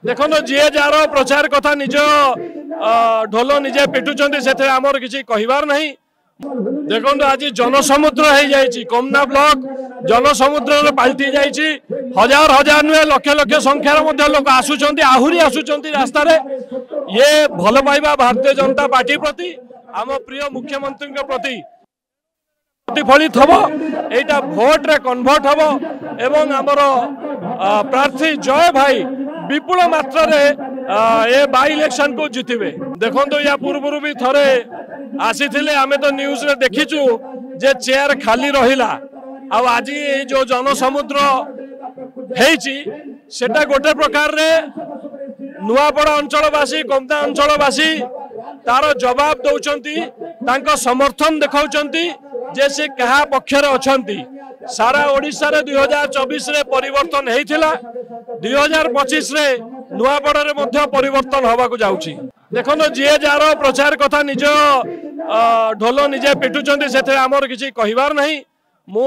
देखो जी जार प्रचार कथा निज ढोल निजे पिटुंट से आमर किसी कहबार नहीं। देखो आज जनसमुद्र हो जाए कोमना ब्लॉक जनसमुद्र पलटि जाइए हजार हजार नुहे लक्ष लक्ष संख्यार लोक आसुंच आहरी आसुंच रास्ता ये भल पाइबा भारतीय जनता पार्टी प्रति आम प्रिय मुख्यमंत्री प्रति प्रतिफलित हम यहाँ भोट रे कन्वर्ट हम एवं आमर प्रार्थी जय भाई विपुल मात्रा ये बाई इलेक्शन को जितबे। देखो या पूर्व भी थरे आसी आमे तो न्यूज रे देखीचु जे चेयर खाली रहिला आज ये जो जनसमुद्र हेची सेटा गोटे प्रकार रे नुआपड़ा अंचलवासी कोमदा अंचलवासी तार जवाब दौचंती तांको समर्थन देखाउचंती जे से कहा पक्षर अछंती। सारा ओडिशा रे 2024 रे परिवर्तन हेइथिला 2025 रे नुआपड़ा रे मध्य परिवर्तन होबा को जाउची। देखो जी जार प्रचार कथा निज ढोल निजे पिटुंट से आमर किसी कहबार नहीं। मु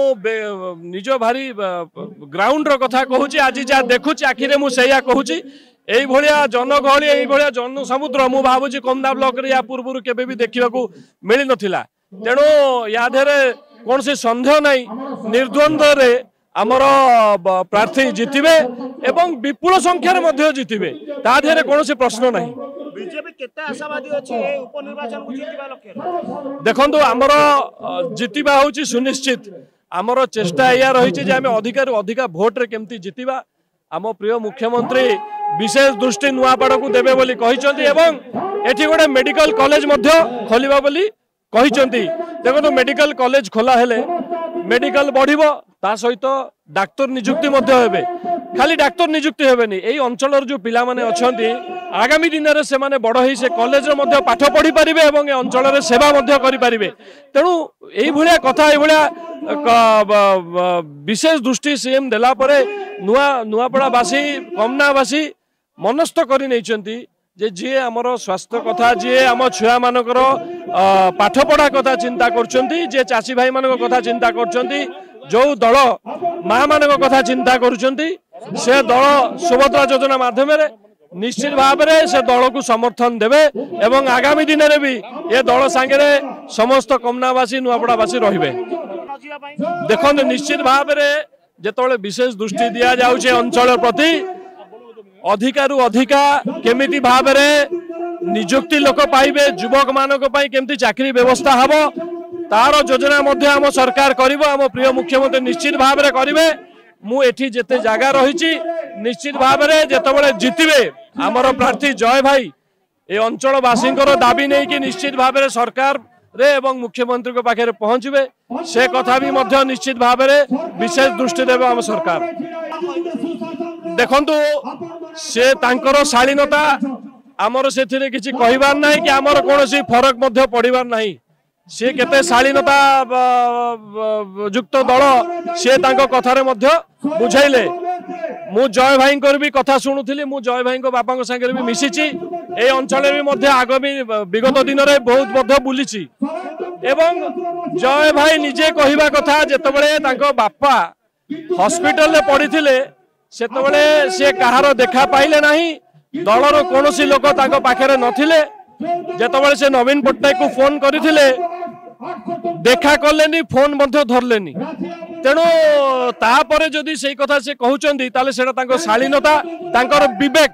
निज भारी ग्राउंड रो कथा कहूची आज जा देखुची आखिरे मु सेया कहूची एई भलिया जनगहली एई भलिया जन समुद्र मु भाबुची कोमदा ब्लॉक रे या पूर्व केबे भी देखिबा को मिली नथिला। तेणु या धेरे कौन से संदेह नहीं निर्द्वंद्व रे आमर प्रार्थी जितबे एवं विपुल संख्यार मध्य जितबे ता धेरे कौन से प्रश्न नहीं। बीजेपी केते आशावादी अछि ए उपनिर्वाचन को जितबा लक्ष्य देखंतु आमर जितबा होची सुनिश्चित आमर चेष्टा या रही जे आमे अधिकार अधिका भोट रे केमती जितबा। आम प्रिय मुख्यमंत्री विशेष दृष्टि नुआपड़ा को देबे बोली कहिसंती एवं एठी गोटे मेडिकल कॉलेज मध्य खोलिबा बोली कहिसंती। देखो मेडिकल कॉलेज खोला हेले मेडिकल बढ़िबो ता सहित डाक्टर नियुक्ति मध्य हेबे। खाली डाक्टर नियुक्ति हेबेनी एई अंचलर जो पिला माने अछंती आगामी दिन रे से माने बड़ होई से कॉलेज रे मध्य पाठ पढ़ी परिबे एवं ए अंचल रे सेवा मध्य करि परिबे। तेणु एई भलिया कथा एई भलिया विशेष दृष्टि सीएम देला परे नुआपड़ावासी कोमनावासी मनस्थ करि नैचंती जे जी आमर स्वास्थ्य कथा जी आम छुआ मानकर पाठ पढ़ा कथा चिंता करछंती जे चासी भाई मानक कथा चिंता करछंती जो दल माँ मानक कथा चिंता करुछंती से दल सुभद्रा योजना माध्यम निश्चित भाव में से दल को समर्थन देवे एवं आगामी दिन में भी ये दल सांगे समस्त कोमनावासी नुआपड़ावासी रहिबे। देखो निश्चित भाव में जेतोले विशेष दृष्टि दिया जाउछे अंचल प्रति अधिकारु अधिका केमिति भाव में नियुक्ति लोक पाइबे युवक मानक पई केमिति चाकरी व्यवस्था हबो तार योजना मध्य आम सरकार करिवो। आम प्रिय मुख्यमंत्री निश्चित भाव में करिवे। मु एठी जेते जागा रहिछि निश्चित भाव में जेतबेले जितिबे आमर प्रार्थी जय भाई ए अंचलवासी दाबी नहीं कि निश्चित भाव में सरकार रे एवं मुख्यमंत्री को पाखे पहुंचबे से कथा भी मध्य निश्चित भाव में विशेष दृष्टि देबे आम सरकार। देखंतु से तांकर शालीनता आमर सेथिरे किछि कहिबार नाही कि आमर कोनोसी फरक मध्य पड़िबार नाही। से केते शालीनता युक्त दल से तांको कथारे मध्य बुझाइले। मु जय भाई भी कथा शुणुली मु जय भाई बापा संगे भी मिशिची ए अंचल भी मध्य आगामी विगत दिन में बहुत मध्य बुलीची एवं जय भाई निजे कहिबा कथा जेतबेले तांको बापा हॉस्पिटल रे पड़िथिले सेतबेले से कहार देखा पाइले नाही दलर कोनोसी लोक तांको पाखरे नथिले। जेतबेले से नवीन पट्टनायक को फोन करथिले देखा कलेनी फोन मध्य धरलेनी। तेणु तापरे जदि से कथा से कहउचंदी ताले सेटा तांको शालीनता तांकर विवेक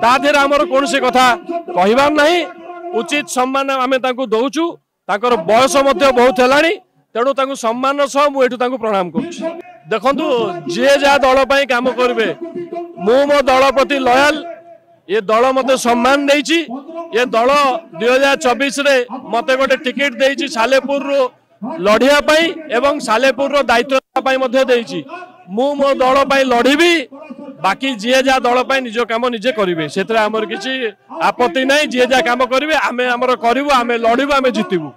ता धेर हमर कोनोसी कथा कहिबार नाही। उचित सम्मान आमे तांको दउचु तांकर बयस मध्य बहुत हेलानी तेणु तांको सम्मान सह मु एठु तांको प्रणाम करूछि। देखंतु जे जा दल पई काम करबे मु मो दल प्रति लॉयल ये दल मते सम्मान देइछि। ये दल 2024 रे मते गोटे टिकेट देइछि सालेपुर रो लढिया पई एवं सालेपुर रो दायित्व पई मते देइछि। मु मो दल पई लढिबी बाकी जे जा दल पई निज काम निजे करिवे सेतरा हमर किछि आपत्ति नै। जे जा काम करिवे आमे हमर करिवो आमे लढिबो आमे जितिबो।